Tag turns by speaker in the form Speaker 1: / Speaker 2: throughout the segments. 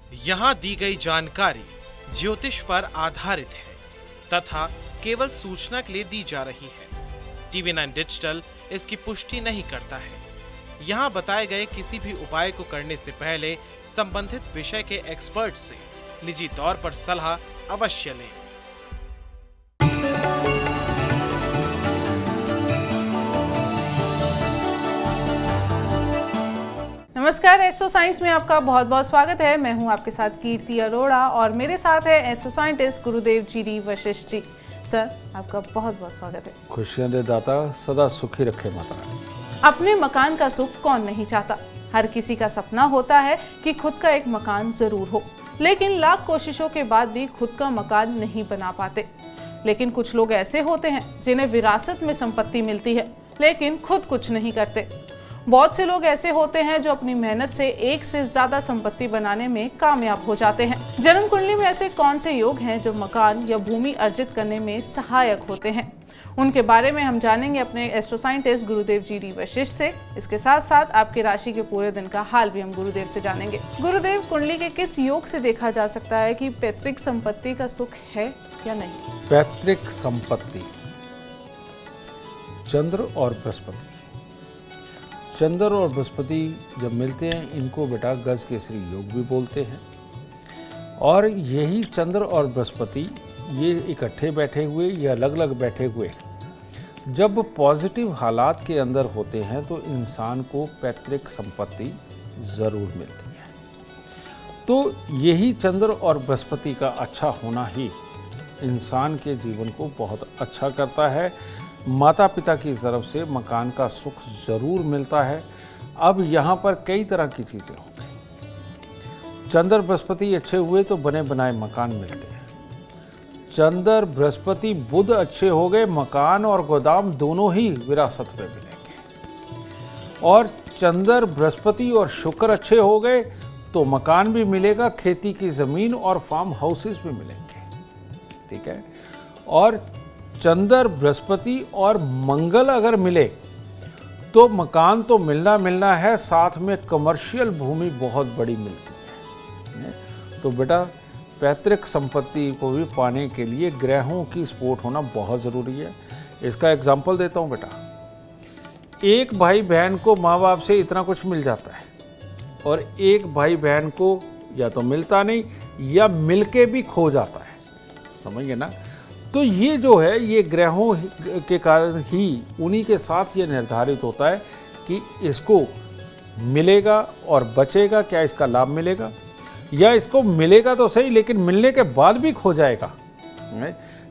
Speaker 1: यहाँ दी गई जानकारी ज्योतिष पर आधारित है तथा केवल सूचना के लिए दी जा रही है। TV9 डिजिटल इसकी पुष्टि नहीं करता है। यहाँ बताए गए किसी भी उपाय को करने से पहले संबंधित विषय के एक्सपर्ट से निजी तौर पर सलाह अवश्य लें।
Speaker 2: नमस्कार, एस्ट्रो साइंस में आपका बहुत बहुत स्वागत है। मैं हूं आपके साथ कीर्ति अरोड़ा और मेरे साथ है एस्ट्रो साइंटिस्ट गुरुदेव जी वशिष्ठ जी। सर, आपका बहुत बहुत स्वागत है।
Speaker 3: खुशियां दे दाता, सदा सुखी रखे माता।
Speaker 2: अपने मकान का सुख कौन नहीं चाहता। हर किसी का सपना होता है कि खुद का एक मकान जरूर हो, लेकिन लाख कोशिशों के बाद भी खुद का मकान नहीं बना पाते। लेकिन कुछ लोग ऐसे होते हैं जिन्हें विरासत में संपत्ति मिलती है लेकिन खुद कुछ नहीं करते। बहुत से लोग ऐसे होते हैं जो अपनी मेहनत से एक से ज्यादा संपत्ति बनाने में कामयाब हो जाते हैं। जन्म कुंडली में ऐसे कौन से योग हैं जो मकान या भूमि अर्जित करने में सहायक होते हैं, उनके बारे में हम जानेंगे अपने एस्ट्रो साइंटिस्ट गुरुदेव जी वशिष्ठ से। इसके साथ साथ आपकी राशि के पूरे दिन का हाल भी हम गुरुदेव से जानेंगे। गुरुदेव, कुंडली के किस योग से देखा जा सकता है कि पैतृक संपत्ति का सुख है या नहीं?
Speaker 3: पैतृक संपत्ति, चंद्र और बृहस्पति। चंद्र और बृहस्पति जब मिलते हैं, इनको बेटा गज केसरी योग भी बोलते हैं। और यही चंद्र और बृहस्पति ये इकट्ठे बैठे हुए या अलग अलग बैठे हुए जब पॉजिटिव हालात के अंदर होते हैं तो इंसान को पैतृक संपत्ति ज़रूर मिलती है। तो यही चंद्र और बृहस्पति का अच्छा होना ही इंसान के जीवन को बहुत अच्छा करता है। माता पिता की तरफ से मकान का सुख ज़रूर मिलता है। अब यहाँ पर कई तरह की चीज़ें हो गई। चंद्र बृहस्पति अच्छे हुए तो बने बनाए मकान मिलते हैं। चंद्र बृहस्पति बुध अच्छे हो गए, मकान और गोदाम दोनों ही विरासत में मिलेंगे। और चंद्र बृहस्पति और शुक्र अच्छे हो गए तो मकान भी मिलेगा, खेती की ज़मीन और फार्म हाउसेस भी मिलेंगे। ठीक है। और चंद्र बृहस्पति और मंगल अगर मिले तो मकान तो मिलना है, साथ में कमर्शियल भूमि बहुत बड़ी मिलती है। तो बेटा पैतृक संपत्ति को भी पाने के लिए ग्रहों की सपोर्ट होना बहुत ज़रूरी है। इसका एग्जांपल देता हूँ बेटा। एक भाई बहन को माँ बाप से इतना कुछ मिल जाता है और एक भाई बहन को या तो मिलता नहीं या मिलके भी खो जाता है। समझिए ना। तो ये जो है ये ग्रहों के कारण ही, उन्हीं के साथ ये निर्धारित होता है कि इसको मिलेगा और बचेगा क्या, इसका लाभ मिलेगा या इसको मिलेगा तो सही लेकिन मिलने के बाद भी खो जाएगा।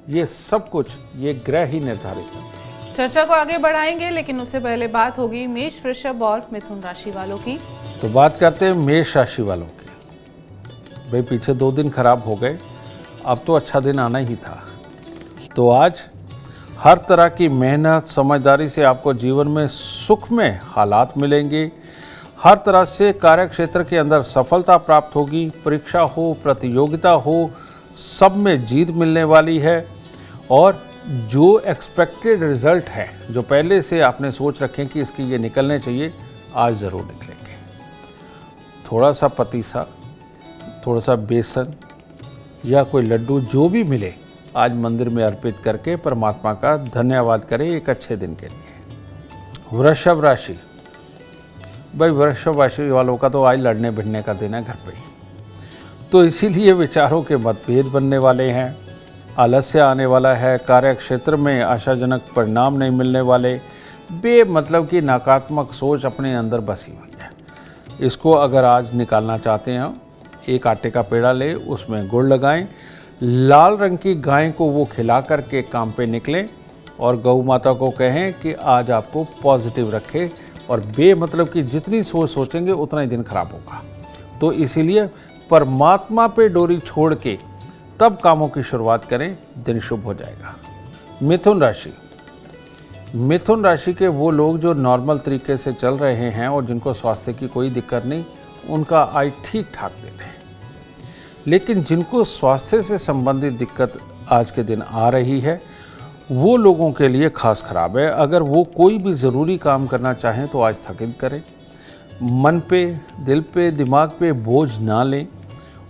Speaker 3: ये सब कुछ ये ग्रह ही निर्धारित करते हैं।
Speaker 2: चर्चा को आगे बढ़ाएंगे, लेकिन उससे पहले बात होगी मेष, वृषभ और मिथुन राशि वालों की।
Speaker 3: तो बात करते हैं मेष राशि वालों की। भाई पीछे 2 दिन खराब हो गए, अब तो अच्छा दिन आना ही था। तो आज हर तरह की मेहनत समझदारी से आपको जीवन में सुख में हालात मिलेंगे। हर तरह से कार्य क्षेत्र के अंदर सफलता प्राप्त होगी। परीक्षा हो, प्रतियोगिता हो, सब में जीत मिलने वाली है। और जो एक्सपेक्टेड रिजल्ट है, जो पहले से आपने सोच रखें कि इसकी ये निकलने चाहिए, आज ज़रूर निकलेंगे। थोड़ा सा पतीसा, थोड़ा सा बेसन या कोई लड्डू जो भी मिले, आज मंदिर में अर्पित करके परमात्मा का धन्यवाद करें एक अच्छे दिन के लिए। वृषभ राशि। भाई वृषभ राशि वालों का तो आज लड़ने भिड़ने का दिन है घर पे ही। तो इसीलिए विचारों के मतभेद बनने वाले हैं, आलस्य आने वाला है, कार्य क्षेत्र में आशाजनक परिणाम नहीं मिलने वाले, बेमतलब की नकारात्मक सोच अपने अंदर बसी हुई है। इसको अगर आज निकालना चाहते हैं, एक आटे का पेड़ा ले, उसमें गुड़ लगाएं, लाल रंग की गाय को वो खिला करके काम पे निकलें और गौ माता को कहें कि आज आपको पॉजिटिव रखे और बेमतलब की जितनी सोच सोचेंगे उतना ही दिन खराब होगा। तो इसीलिए परमात्मा पे डोरी छोड़ के तब कामों की शुरुआत करें, दिन शुभ हो जाएगा। मिथुन राशि। मिथुन राशि के वो लोग जो नॉर्मल तरीके से चल रहे हैं और जिनको स्वास्थ्य की कोई दिक्कत नहीं, उनका आज ठीक ठाक दिन है। लेकिन जिनको स्वास्थ्य से संबंधित दिक्कत आज के दिन आ रही है, वो लोगों के लिए खास खराब है। अगर वो कोई भी ज़रूरी काम करना चाहें तो आज स्थगित करें। मन पे, दिल पे, दिमाग पे बोझ ना लें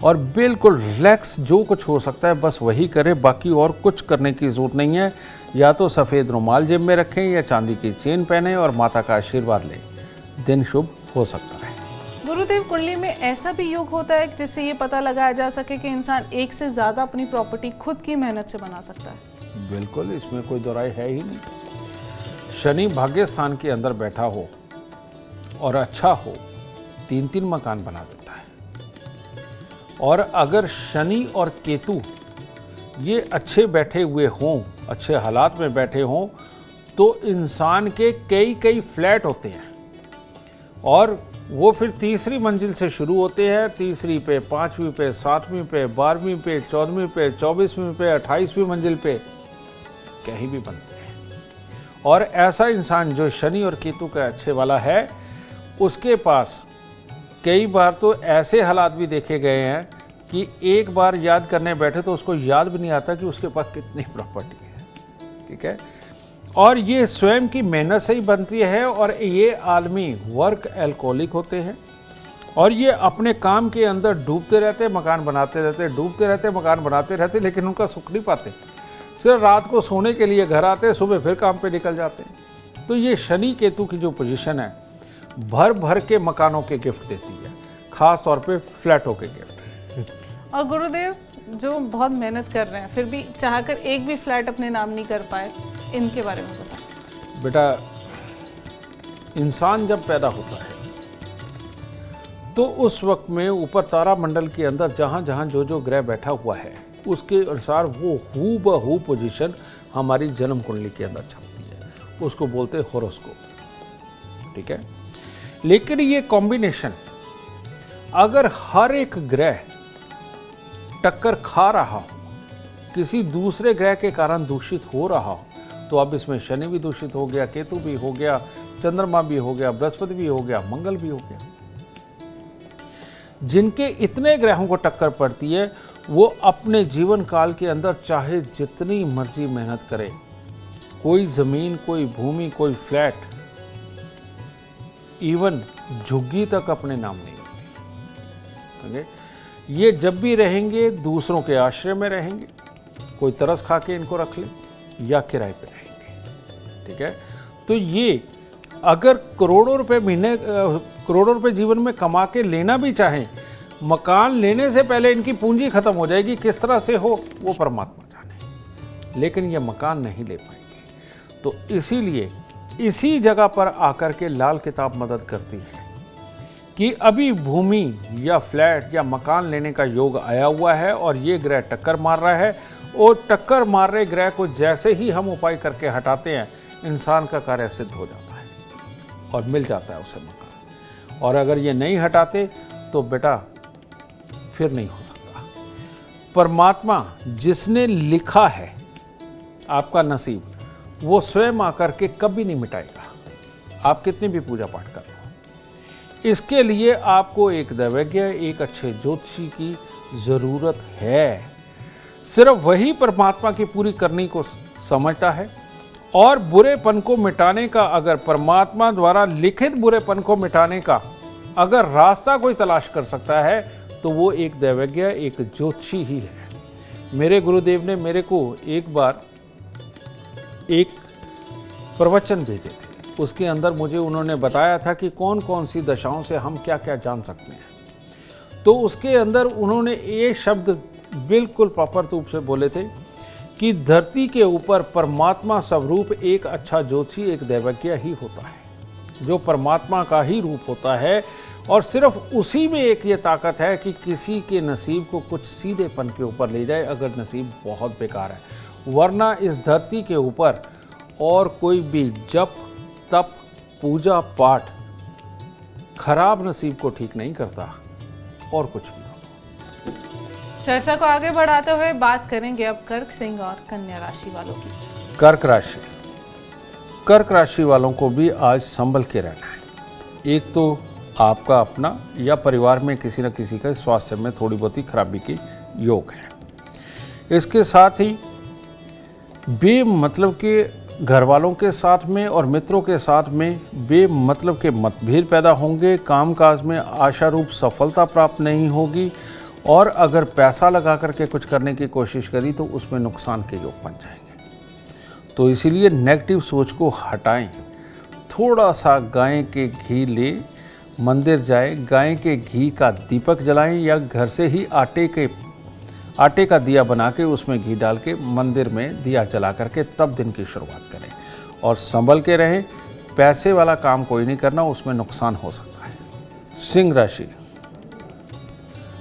Speaker 3: और बिल्कुल रिलैक्स, जो कुछ हो सकता है बस वही करें, बाकी और कुछ करने की ज़रूरत नहीं है। या तो सफ़ेद रुमाल जेब में रखें या चांदी की चेन पहने और माता का आशीर्वाद लें, दिन शुभ हो सकता है।
Speaker 2: गुरुदेव, कुंडली में ऐसा भी योग होता है जिससे ये पता लगाया जा सके कि इंसान एक से ज़्यादा अपनी प्रॉपर्टी खुद की मेहनत से बना सकता है?
Speaker 3: बिल्कुल, इसमें कोई दो राय है ही नहीं। शनि भाग्य स्थान के अंदर बैठा हो और अच्छा हो, 3-3 मकान बना देता है। और अगर शनि और केतु ये अच्छे बैठे हुए हों, अच्छे हालात में बैठे हों, तो इंसान के कई फ्लैट होते हैं और वो फिर तीसरी मंजिल से शुरू होते हैं, तीसरी पे, 5वीं पे, 7वीं पे, 12वीं पे, 14वीं पे, 24वीं पे, 28वीं मंजिल पे कहीं भी बनते हैं। और ऐसा इंसान जो शनि और केतु का अच्छे वाला है, उसके पास कई बार तो ऐसे हालात भी देखे गए हैं कि एक बार याद करने बैठे तो उसको याद भी नहीं आता कि उसके पास कितनी प्रॉपर्टी है। ठीक है, और ये स्वयं की मेहनत से ही बनती है। और ये आदमी वर्क एल्कोहलिक होते हैं और ये अपने काम के अंदर डूबते रहते, मकान बनाते रहते, डूबते रहते, मकान बनाते रहते, लेकिन उनका सुख नहीं पाते। सिर्फ रात को सोने के लिए घर आते, सुबह फिर काम पे निकल जाते हैं। तो ये शनि केतु की जो पोजीशन है, भर भर के मकानों के गिफ्ट देती है, खास तौर पे फ्लैटों के गिफ्ट।
Speaker 2: और गुरुदेव, जो बहुत मेहनत कर रहे हैं फिर भी चाहकर एक भी फ्लैट अपने नाम नहीं कर पाए, इनके बारे में बताएं।
Speaker 3: बेटा, इंसान जब पैदा होता है तो उस वक्त में ऊपर तारा मंडल के अंदर जहाँ जहाँ जो जो ग्रह बैठा हुआ है, उसके अनुसार वो हूबहू पोजीशन हमारी जन्म कुंडली के अंदर छपती है। उसको बोलते हैं होरोस्कोप। ठीक है, लेकिन ये कॉम्बिनेशन अगर हर एक ग्रह टक्कर खा रहा हो, किसी दूसरे ग्रह के कारण दूषित हो रहा हो, तो अब इसमें शनि भी दूषित हो गया, केतु भी हो गया, चंद्रमा भी हो गया, बृहस्पति भी हो गया, मंगल भी हो गया। जिनके इतने ग्रहों को टक्कर पड़ती है, वो अपने जीवन काल के अंदर चाहे जितनी मर्जी मेहनत करे, कोई जमीन, कोई भूमि, कोई फ्लैट, इवन झुग्गी तक अपने नाम नहीं होती। ये जब भी रहेंगे दूसरों के आश्रय में रहेंगे, कोई तरस खा के इनको रख ले या किराए पे रहेंगे। ठीक है, तो ये अगर करोड़ों रुपए महीने, करोड़ों रुपए जीवन में कमा के लेना भी चाहें, मकान लेने से पहले इनकी पूंजी खत्म हो जाएगी। किस तरह से हो वो परमात्मा जाने, लेकिन ये मकान नहीं ले पाएंगे। तो इसीलिए इसी जगह पर आकर के लाल किताब मदद करती है कि अभी भूमि या फ्लैट या मकान लेने का योग आया हुआ है और ये ग्रह टक्कर मार रहा है, और टक्कर मार रहे ग्रह को जैसे ही हम उपाय करके हटाते हैं, इंसान का कार्य सिद्ध हो जाता है और मिल जाता है उसे मकान। और अगर ये नहीं हटाते तो बेटा फिर नहीं हो सकता। परमात्मा जिसने लिखा है आपका नसीब, वो स्वयं आकर के कभी नहीं मिटाएगा, आप कितनी भी पूजा पाठ कर लो। इसके लिए आपको एक दैवज्ञ, एक अच्छे ज्योतिषी की ज़रूरत है। सिर्फ वही परमात्मा की पूरी करनी को समझता है। और बुरेपन को मिटाने का, अगर परमात्मा द्वारा लिखित बुरेपन को मिटाने का अगर रास्ता कोई तलाश कर सकता है, तो वो एक दैवज्ञ, एक ज्योतिषी ही है। मेरे गुरुदेव ने मेरे को एक बार एक प्रवचन भेजे थे, उसके अंदर मुझे उन्होंने बताया था कि कौन कौन सी दशाओं से हम क्या क्या जान सकते हैं। तो उसके अंदर उन्होंने ये शब्द बिल्कुल प्रॉपर रूप से बोले थे कि धरती के ऊपर परमात्मा स्वरूप एक अच्छा ज्योतिषी, एक दैवज्ञ ही होता है, जो परमात्मा का ही रूप होता है। और सिर्फ उसी में एक ये ताकत है कि किसी के नसीब को कुछ सीधेपन के ऊपर ले जाए, अगर नसीब बहुत बेकार है। वरना इस धरती के ऊपर और कोई भी जप, तप, पूजा पाठ खराब नसीब को ठीक नहीं करता, और कुछ भी।
Speaker 2: चर्चा को आगे बढ़ाते हुए बात करेंगे अब कर्क, सिंह और कन्या राशि वालों की।
Speaker 3: कर्क राशि, कर्क राशि वालों को भी आज संभल के रहना है। एक तो आपका अपना या परिवार में किसी न किसी का स्वास्थ्य में थोड़ी बहुत ही खराबी के योग है। इसके साथ ही बेमतलब के घर वालों के साथ में और मित्रों के साथ में बेमतलब के मतभेद पैदा होंगे। कामकाज में आशारूप सफलता प्राप्त नहीं होगी और अगर पैसा लगा करके कुछ करने की कोशिश करी तो उसमें नुकसान के योग बन जाएंगे। तो इसीलिए नेगेटिव सोच को हटाएं। थोड़ा सा गाय के घी ले, मंदिर जाए, गाय के घी का दीपक जलाएं या घर से ही आटे का दिया बना के उसमें घी डाल के मंदिर में दिया जला करके तब दिन की शुरुआत करें। और संभल के रहें। पैसे वाला काम कोई नहीं करना, उसमें नुकसान हो सकता है। सिंह राशि।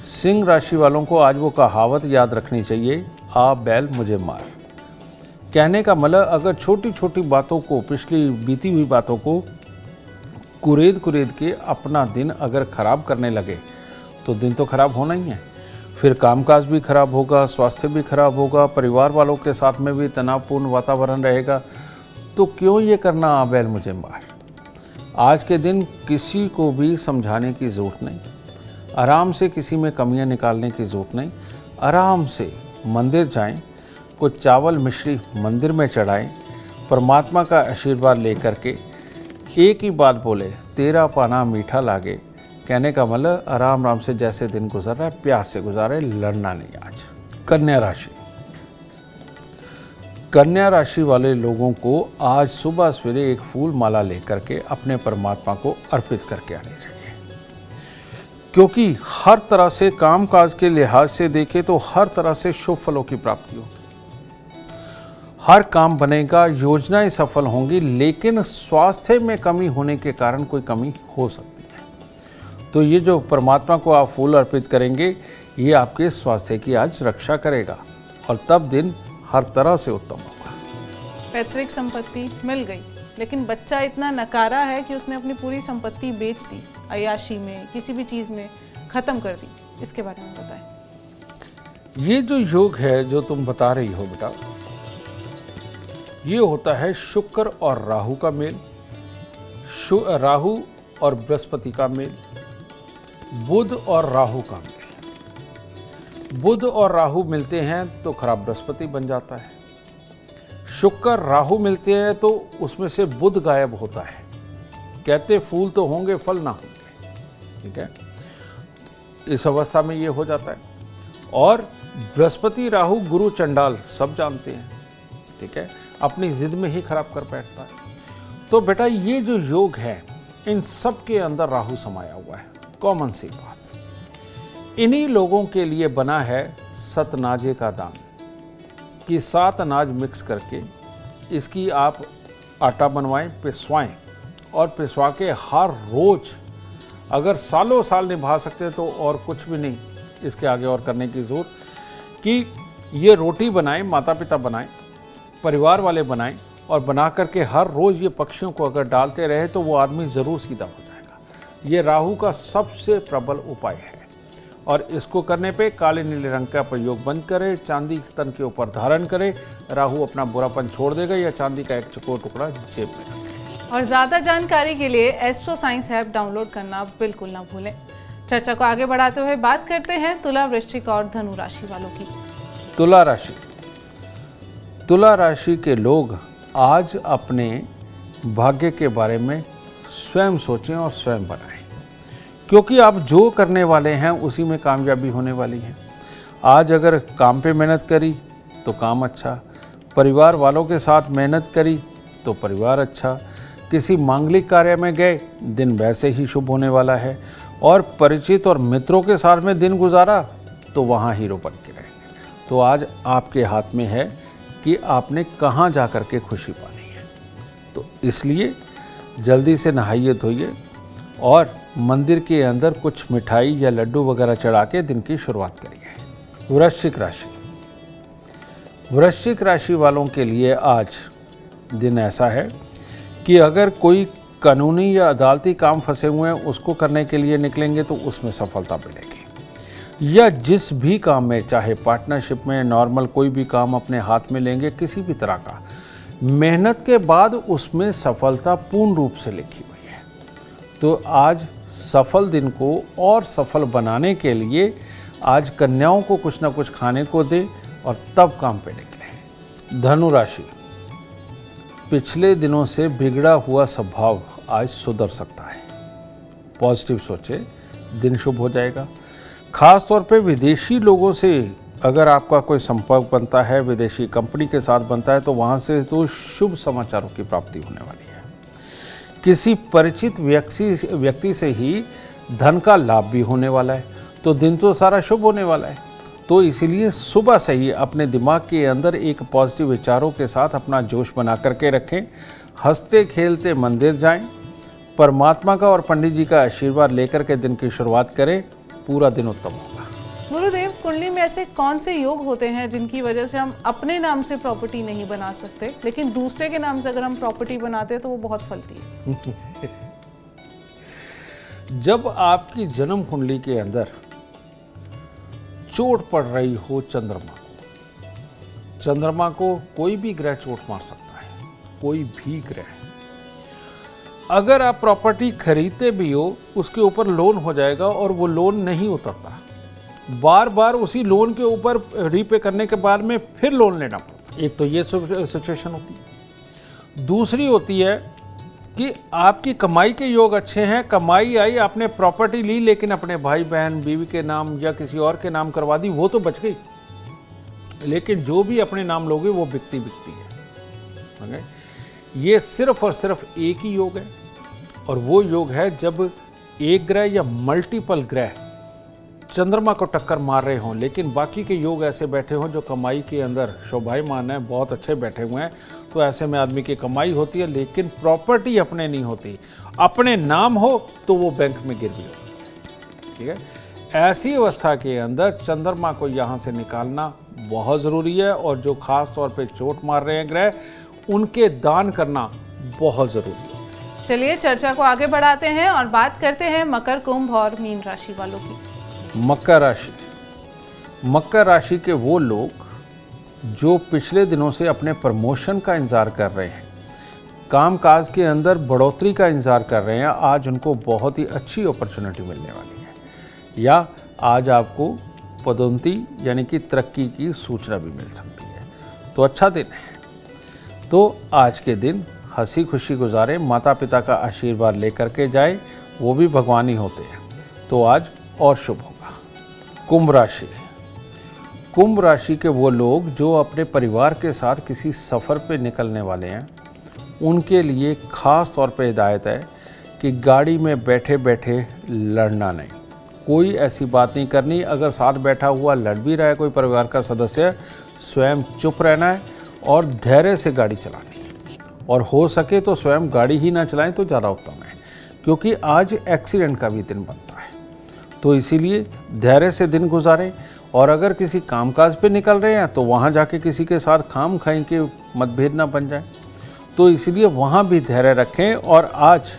Speaker 3: सिंह राशि वालों को आज वो कहावत याद रखनी चाहिए, आ बैल मुझे मार। कहने का मतलब, अगर छोटी छोटी बातों को, पिछली बीती हुई बातों को कुरेद के अपना दिन अगर खराब करने लगे तो दिन तो खराब होना ही है। फिर कामकाज भी खराब होगा, स्वास्थ्य भी खराब होगा, परिवार वालों के साथ में भी तनावपूर्ण वातावरण रहेगा। तो क्यों ये करना, आ बैल मुझे मार। आज के दिन किसी को भी समझाने की ज़रूरत नहीं, आराम से किसी में कमियां निकालने की ज़रूरत नहीं। आराम से मंदिर जाएं, कुछ चावल मिश्री मंदिर में चढ़ाएं, परमात्मा का आशीर्वाद लेकर के एक ही बात बोले, तेरा पाना मीठा लागे। कहने का मतलब आराम आराम से जैसे दिन गुजर रहा है प्यार से गुजारे, लड़ना नहीं। आज कन्या राशि। कन्या राशि वाले लोगों को आज सुबह सवेरे एक फूल माला लेकर के अपने परमात्मा को अर्पित करके आनी चाहिए, क्योंकि हर तरह से कामकाज के लिहाज से देखें तो हर तरह से शुभ फलों की प्राप्ति होगी। हर काम बनेगा, योजनाएं सफल होंगी, लेकिन स्वास्थ्य में कमी होने के कारण कोई कमी हो सकती है। तो ये जो परमात्मा को आप फूल अर्पित करेंगे, ये आपके स्वास्थ्य की आज रक्षा करेगा और तब दिन हर तरह से उत्तम होगा।
Speaker 2: पैतृक संपत्ति मिल गई, लेकिन बच्चा इतना नकारा है कि उसने अपनी पूरी संपत्ति बेच दी, अय्याशी में, किसी भी चीज़ में ख़त्म कर दी। इसके बारे में बताएं।
Speaker 3: ये जो योग है जो तुम बता रही हो बेटा, ये होता है शुक्र और राहु का मेल, राहु और बृहस्पति का मेल, बुध और राहु का मेल। बुध और राहु मिलते हैं तो खराब बृहस्पति बन जाता है। शुक्र राहु मिलते हैं तो उसमें से बुध गायब होता है। कहते फूल तो होंगे, फल ना होंगे। ठीक है, इस अवस्था में ये हो जाता है। और बृहस्पति राहु गुरु चंडाल सब जानते हैं। ठीक है, अपनी जिद में ही खराब कर बैठता है। तो बेटा ये जो योग है, इन सब के अंदर राहु समाया हुआ है। कॉमन सी बात, इन्हीं लोगों के लिए बना है सतनाजे का दान, कि 7 अनाज मिक्स करके इसकी आप आटा बनवाएं, पिसवाएं और पिसवा के हर रोज अगर सालों साल निभा सकते तो और कुछ भी नहीं इसके आगे और करने की जरूरत, कि ये रोटी बनाएं, माता पिता बनाएं, परिवार वाले बनाएं और बना करके हर रोज़ ये पक्षियों को अगर डालते रहे तो वो आदमी ज़रूर सीधा हो जाएगा। ये राहु का सबसे प्रबल उपाय है और इसको करने पे काले नीले रंग का प्रयोग बंद करें, चांदी तन के ऊपर धारण करें, राहु अपना बुरापन छोड़ देगा, या चांदी का एक चकोर टुकड़ा जेब में रखें।
Speaker 2: और ज़्यादा जानकारी के लिए एस्ट्रो साइंस ऐप डाउनलोड करना बिल्कुल ना भूलें। चर्चा को आगे बढ़ाते हुए बात करते हैं तुला, वृश्चिक और धनु राशि वालों की।
Speaker 3: तुला राशि। तुला राशि के लोग आज अपने भाग्य के बारे में स्वयं सोचें और स्वयं बनाएं, क्योंकि आप जो करने वाले हैं उसी में कामयाबी होने वाली है। आज अगर काम पे मेहनत करी तो काम अच्छा, परिवार वालों के साथ मेहनत करी तो परिवार अच्छा, किसी मांगलिक कार्य में गए दिन वैसे ही शुभ होने वाला है, और परिचित और मित्रों के साथ में दिन गुजारा तो वहाँ हीरो बन के रहेंगे। तो आज आपके हाथ में है कि आपने कहाँ जा कर के खुशी पानी है। तो इसलिए जल्दी से नहाइए धोइए और मंदिर के अंदर कुछ मिठाई या लड्डू वगैरह चढ़ा के दिन की शुरुआत करिए। वृश्चिक राशि। वृश्चिक राशि वालों के लिए आज दिन ऐसा है कि अगर कोई कानूनी या अदालती काम फंसे हुए हैं उसको करने के लिए निकलेंगे तो उसमें सफलता मिलेगी, या जिस भी काम में, चाहे पार्टनरशिप में, नॉर्मल कोई भी काम अपने हाथ में लेंगे किसी भी तरह का, मेहनत के बाद उसमें सफलता पूर्ण रूप से लिखी हुई है। तो आज सफल दिन को और सफल बनाने के लिए आज कन्याओं को कुछ ना कुछ खाने को दें और तब काम पे निकलें। धनु राशि। पिछले दिनों से बिगड़ा हुआ स्वभाव आज सुधर सकता है। पॉजिटिव सोचे, दिन शुभ हो जाएगा। ख़ास तौर पे विदेशी लोगों से अगर आपका कोई संपर्क बनता है, विदेशी कंपनी के साथ बनता है, तो वहाँ से तो शुभ समाचारों की प्राप्ति होने वाली है। किसी परिचित व्यक्ति से ही धन का लाभ भी होने वाला है, तो दिन तो सारा शुभ होने वाला है। तो इसीलिए सुबह से ही अपने दिमाग के अंदर एक पॉजिटिव विचारों के साथ अपना जोश बना करके रखें। हंसते खेलते मंदिर जाएं, परमात्मा का और पंडित जी का आशीर्वाद लेकर के दिन की शुरुआत करें, पूरा दिन उत्तम होगा।
Speaker 2: गुरुदेव, कुंडली में ऐसे कौन से योग होते हैं जिनकी वजह से हम अपने नाम से प्रॉपर्टी नहीं बना सकते, लेकिन दूसरे के नाम से अगर हम प्रॉपर्टी बनाते हैं तो वो बहुत फलती है?
Speaker 3: जब आपकी जन्म कुंडली के अंदर चोट पड़ रही हो चंद्रमा को कोई भी ग्रह चोट मार सकता है, कोई भी ग्रह। अगर आप प्रॉपर्टी खरीदते भी हो, उसके ऊपर लोन हो जाएगा और वो लोन नहीं उतरता, बार बार उसी लोन के ऊपर रीपे करने के बाद में फिर लोन लेना पड़ता। एक तो ये सिचुएशन होती है। दूसरी होती है कि आपकी कमाई के योग अच्छे हैं, कमाई आई, आपने प्रॉपर्टी ली, लेकिन अपने भाई बहन बीवी के नाम या किसी और के नाम करवा दी, वो तो बच गई, लेकिन जो भी अपने नाम लोगे वो बिकती है। ये सिर्फ और सिर्फ एक ही योग है, और वो योग है जब एक ग्रह या मल्टीपल ग्रह चंद्रमा को टक्कर मार रहे हों, लेकिन बाकी के योग ऐसे बैठे हों जो कमाई के अंदर शोभायमान है, बहुत अच्छे बैठे हुए हैं। तो ऐसे में आदमी की कमाई होती है, लेकिन प्रॉपर्टी अपने नहीं होती। अपने नाम हो तो वो बैंक में गिरवी होती है। ठीक है, ऐसी अवस्था के अंदर चंद्रमा को यहाँ से निकालना बहुत ज़रूरी है, और जो खास तौर पे चोट मार रहे हैं ग्रह, उनके दान करना बहुत ज़रूरी है।
Speaker 2: चलिए चर्चा को आगे बढ़ाते हैं और बात करते हैं मकर, कुंभ और मीन राशि वालों की।
Speaker 3: मकर राशि के वो लोग जो पिछले दिनों से अपने प्रमोशन का इंतज़ार कर रहे हैं, कामकाज के अंदर बढ़ोतरी का इंतज़ार कर रहे हैं, आज उनको बहुत ही अच्छी अपॉर्चुनिटी मिलने वाली है, या आज आपको पदोन्नति यानी कि तरक्की की सूचना भी मिल सकती है। तो अच्छा दिन है। तो आज के दिन हंसी खुशी गुजारें, माता पिता का आशीर्वाद लेकर के जाए, वो भी भगवान ही होते हैं। तो आज और शुभ होगा। कुंभ राशि के वो लोग जो अपने परिवार के साथ किसी सफ़र पे निकलने वाले हैं, उनके लिए ख़ास तौर पे हिदायत है कि गाड़ी में बैठे बैठे लड़ना नहीं, कोई ऐसी बात नहीं करनी। अगर साथ बैठा हुआ लड़ भी रहा है कोई परिवार का सदस्य, स्वयं चुप रहना है और धैर्य से गाड़ी चलानी है, और हो सके तो स्वयं गाड़ी ही ना चलाएं तो ज़्यादा उत्तम है, क्योंकि आज एक्सीडेंट का भी दिन बनता है। तो इसीलिए धैर्य से दिन गुजारें, और अगर किसी कामकाज पे निकल रहे हैं तो वहाँ जाके किसी के साथ खाम खाई के मतभेद ना बन जाए, तो इसीलिए वहाँ भी धैर्य रखें। और आज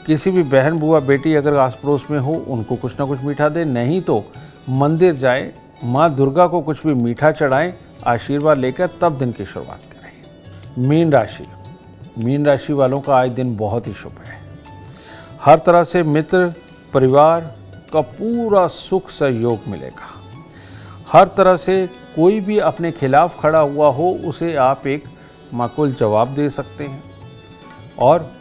Speaker 3: किसी भी बहन बुआ बेटी अगर आस पड़ोस में हो, उनको कुछ ना कुछ मीठा दें, नहीं तो मंदिर जाएं, माँ दुर्गा को कुछ भी मीठा चढ़ाएं, आशीर्वाद लेकर तब दिन की शुरुआत करें। मीन राशि वालों का आज दिन बहुत ही शुभ है। हर तरह से मित्र परिवार का पूरा सुख सहयोग मिलेगा। हर तरह से कोई भी अपने खिलाफ खड़ा हुआ हो, उसे आप एक माकूल जवाब दे सकते हैं, और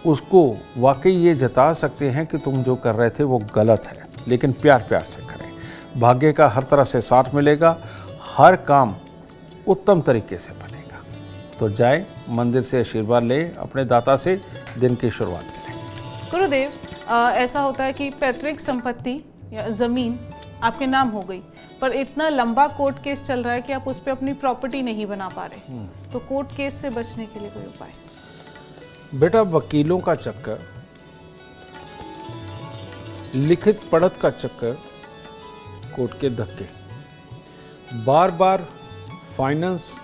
Speaker 3: उसको वाकई ये जता सकते हैं कि तुम जो कर रहे थे वो गलत है, लेकिन प्यार प्यार से करें। भाग्य का हर तरह से साथ मिलेगा, हर काम उत्तम तरीके से बनेगा। तो जाए मंदिर से आशीर्वाद ले, अपने दाता से दिन की शुरुआत करें।
Speaker 2: गुरुदेव, ऐसा होता है कि पैतृक संपत्ति या ज़मीन आपके नाम हो गई, पर इतना लंबा कोर्ट केस चल रहा है कि आप उस पर अपनी प्रॉपर्टी नहीं बना पा रहे, तो कोर्ट केस से बचने के लिए कोई उपाय?
Speaker 3: बेटा, वकीलों का चक्कर, लिखित पढ़त का चक्कर, कोर्ट के धक्के, बार बार फाइनेंस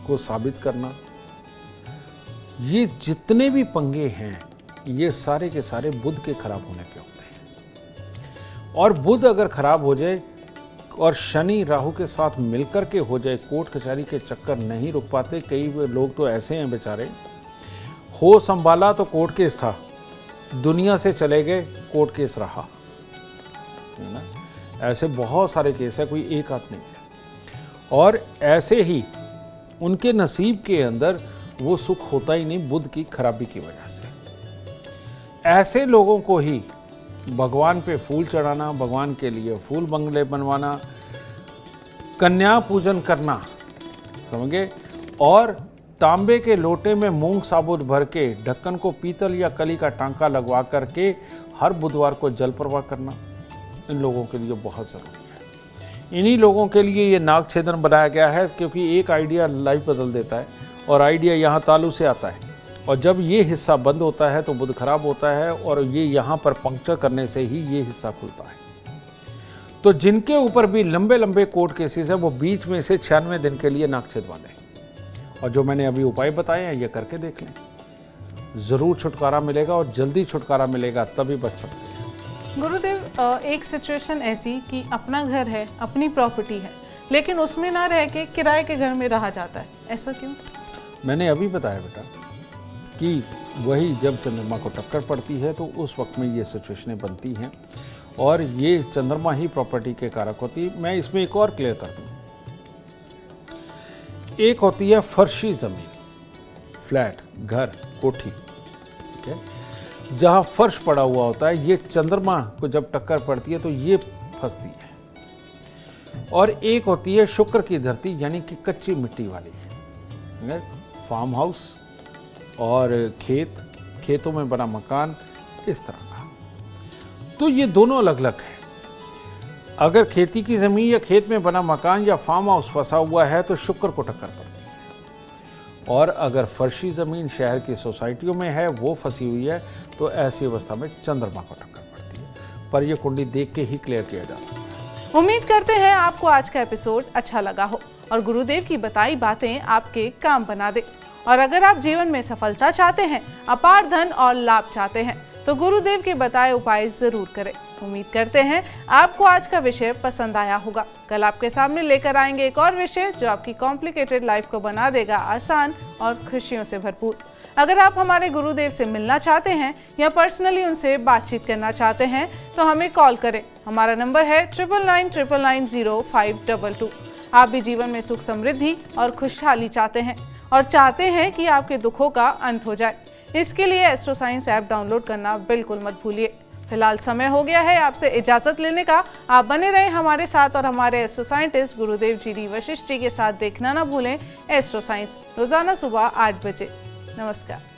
Speaker 3: को साबित करना, ये जितने भी पंगे हैं, ये सारे के सारे बुध के खराब होने पे होते हैं। और बुध अगर खराब हो जाए और शनि राहु के साथ मिलकर के हो जाए, कोर्ट कचहरी के चक्कर नहीं रुक पाते। कई लोग तो ऐसे हैं बेचारे, हो संभाला तो कोर्ट केस था, दुनिया से चले गए, कोर्ट केस रहा, है ना। ऐसे बहुत सारे केस है, कोई एक आध नहीं है। और ऐसे ही उनके नसीब के अंदर वो सुख होता ही नहीं, बुध की खराबी की वजह से। ऐसे लोगों को ही भगवान पे फूल चढ़ाना, भगवान के लिए फूल बंगले बनवाना, कन्या पूजन करना, समझे, और तांबे के लोटे में मूंग साबुत भर के ढक्कन को पीतल या कली का टांका लगवा करके हर बुधवार को जल प्रवाह करना इन लोगों के लिए बहुत ज़रूरी है। इन्हीं लोगों के लिए ये नाग छेदन बनाया गया है, क्योंकि एक आइडिया लाइफ बदल देता है और आइडिया यहाँ तालू से आता है, और जब ये हिस्सा बंद होता है तो बुध खराब होता है, और ये यहाँ पर पंक्चर करने से ही ये हिस्सा खुलता है। तो जिनके ऊपर भी लंबे लंबे कोर्ट केसेस है वो बीच में से 96 दिन के लिए नागछेद बांधें, और जो मैंने अभी उपाय बताए हैं ये करके देख लें, ज़रूर छुटकारा मिलेगा, और जल्दी छुटकारा मिलेगा, तभी बच सकते हैं।
Speaker 2: गुरुदेव, एक सिचुएशन ऐसी कि अपना घर है, अपनी प्रॉपर्टी है, लेकिन उसमें ना रह के किराए के घर में रहा जाता है, ऐसा क्यों?
Speaker 3: मैंने अभी बताया बेटा कि वही जब चंद्रमा को टक्कर पड़ती है तो उस वक्त में ये सिचुएशनें बनती हैं, और ये चंद्रमा ही प्रॉपर्टी के कारक होती है। मैं इसमें एक और क्लियर कर दूँ, एक होती है फर्शी ज़मीन, फ्लैट, घर, कोठी, ठीक है, जहाँ फर्श पड़ा हुआ होता है, ये चंद्रमा को जब टक्कर पड़ती है तो ये फंसती है। और एक होती है शुक्र की धरती, यानी कि कच्ची मिट्टी वाली, फार्म हाउस और खेतों में बना मकान, इस तरह का। तो ये दोनों अलग अलग है। अगर खेती की ज़मीन या खेत में बना मकान या फार्म हाउस फंसा हुआ है तो शुक्र को टक्कर पड़ती है, और अगर फर्शी ज़मीन शहर की सोसाइटियों में है, वो फंसी हुई है, तो ऐसी अवस्था में चंद्रमा को टक्कर पड़ती है। पर यह कुंडली देख के ही क्लियर किया जा सकता है।
Speaker 2: उम्मीद करते हैं आपको आज का एपिसोड अच्छा लगा हो और गुरुदेव की बताई बातें आपके काम बना दे। और अगर आप जीवन में सफलता चाहते हैं, अपार धन और लाभ चाहते हैं, तो गुरुदेव के बताए उपाय जरूर करें। उम्मीद करते हैं आपको आज का विषय पसंद आया होगा। कल आपके सामने लेकर आएंगे एक और विषय जो आपकी कॉम्प्लिकेटेड लाइफ को बना देगा आसान और खुशियों से भरपूर। अगर आप हमारे गुरुदेव से मिलना चाहते हैं या पर्सनली उनसे बातचीत करना चाहते हैं तो हमें कॉल करें। हमारा नंबर है 9999900522। आप भी जीवन में सुख समृद्धि और खुशहाली चाहते हैं और चाहते हैं कि आपके दुखों का अंत हो जाए। इसके लिए एस्ट्रो साइंस ऐप डाउनलोड करना बिल्कुल मत भूलिए। फिलहाल समय हो गया है आपसे इजाजत लेने का। आप बने रहें हमारे साथ और हमारे एस्ट्रो साइंटिस्ट गुरुदेव जी वशिष्ठ जी के साथ देखना ना भूलें एस्ट्रो साइंस, रोजाना सुबह 8 बजे। नमस्कार।